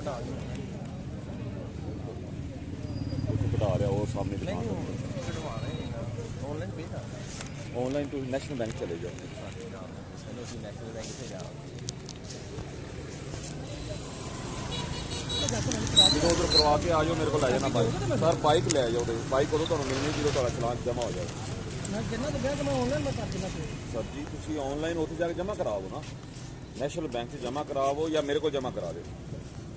घटा दी घटा रहा और सामने नहीं दुकान नहीं कटवा रहे हैं ऑनलाइन पे था ऑनलाइन तो नेशनल बैंक चले जाओ चलो जी नेशनल बैंक से जाओ जो उधर करवा के आ जाओ मेरे को ले जाना बाइक सर बाइक ले जाओ बाइक उदों ਤੁਹਾਨੂੰ ਮਿਲਣੀ ਜਦੋਂ ਤੁਹਾਡਾ ਚਲਾਨ ਜਮਾ ਹੋ ਜਾਏ मैं जिन्ना तो बैंक मैं ऑनलाइन मैं कर देना ਸਰ ਜੀ ਤੁਸੀਂ ਆਨਲਾਈਨ ਉੱਥੇ ਜਾ ਕੇ ਜਮਾ ਕਰਾਓ ਨਾ ਨੈਸ਼ਨਲ ਬੈਂਕ 'ਚ ਜਮਾ ਕਰਾਓ ਜਾਂ ਮੇਰੇ ਕੋਲ ਜਮਾ ਕਰਾ ਦਿਓ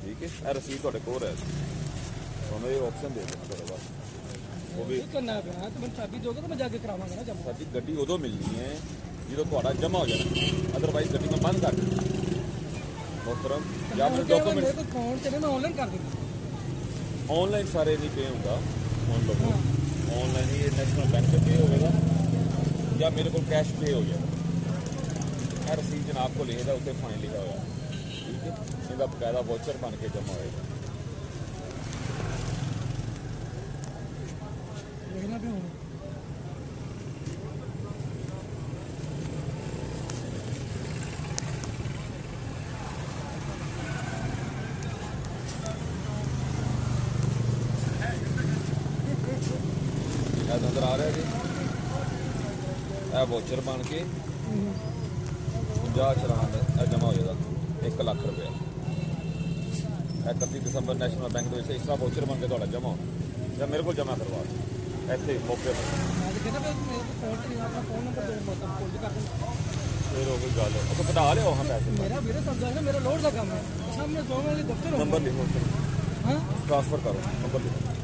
ਠੀਕ ਹੈ ਇਹ ਰਸੀਦ ਤੁਹਾਡੇ ਕੋਲ ਹੈ ਤੁਹਾਨੂੰ ਇਹ ਆਪਸ਼ਨ ਦੇ ਦੇਣਾ ਤੁਹਾਡੇ ਬਾਅਦ ਉਹ ਵੀ करना है तो मैं चाबी दोगे तो मैं जाके करावांगा ना जमा ਸਰ ਜੀ ਗੱਡੀ ਉਦੋਂ ਮਿਲਣੀ ਹੈ ਜਦੋਂ ਤੁਹਾਡਾ ਜਮਾ ਹੋ ਜਾਣਾ ਅਦਰਵਾਈਜ਼ ਗੱਡੀ ਮੈਂ ਬੰਦ ਕਰ ਦੇਣੀ मोहतरम या फिर डॉक्यूमेंट मेरे को फोन से मैं ऑनलाइन कर दूंगा ऑनलाइन सारे नहीं पे होगा फोन लोगों ऑनलाइन ही नेशनल बैंक से पे होगा या मेरे को कैश पे हो जाएगा रसीद जनाब को लिखेगा उत्ते फाइन लिखा हुआ ठीक है इसका बकायदा वाउचर बन के जमा होएगा देखना भी होगा नजर आ रहा है जी वाउचर बन के 50 चलान जमा हो जाएगा 1 लाख रुपया 31 दिसंबर नैशनल बैंक के इस तरह वाउचर बन के थोड़ा जमा हो या मेरे को जमा करवा ऐसे मौके पर फिर हो गई गल तो घटा लिया हाँ पैसे मेरा लोड का काम है सामने दफ्तर नंबर लिखो हाँ ट्रांसफर करो नंबर लिखो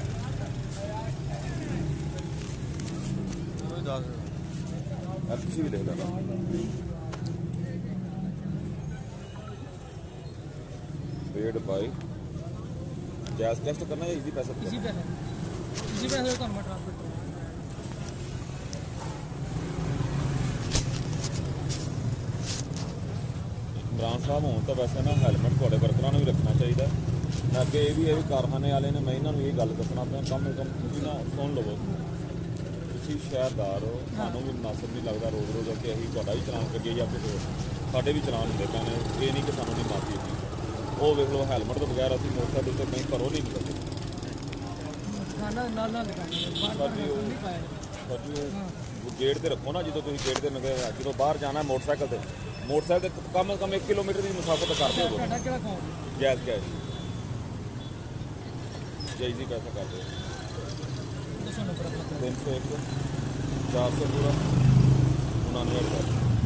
किसी भी लिख देना पेड बाय गैस टेस्ट करना है इजी पैसा इसी पैसे तो मैं ट्रांसफर इमरान साहब हों तो वैसे ना हैलमेट थोड़े वर्करां भी रखना चाहिए मैं अगे ये भी कारखाने वाले ने मैं इन्होंने ये गल दसना अपना कम से कम तुम ना सुन लवो शहरदार हो सानू भी मुनासिब नहीं लगता रोज़ रोज़ कि अभी थोड़ा भी चलान करिए या फिर साढ़े भी चलान होंगे पैने ये नहीं कि सानू नहीं माफी होती वो वेख लो हैलमेट तो बगैर अभी मोटरसाइकिल से कहीं घरों नहीं निकलते गेट से रखो ना जो गेट से जो बाहर जाना मोटरसाइकिल से कम से कम 1 किलोमीटर की मुसाफत करते हो जैज कैश जैज ही पैसा करते हो 301 400 पूरा 99 हज़ार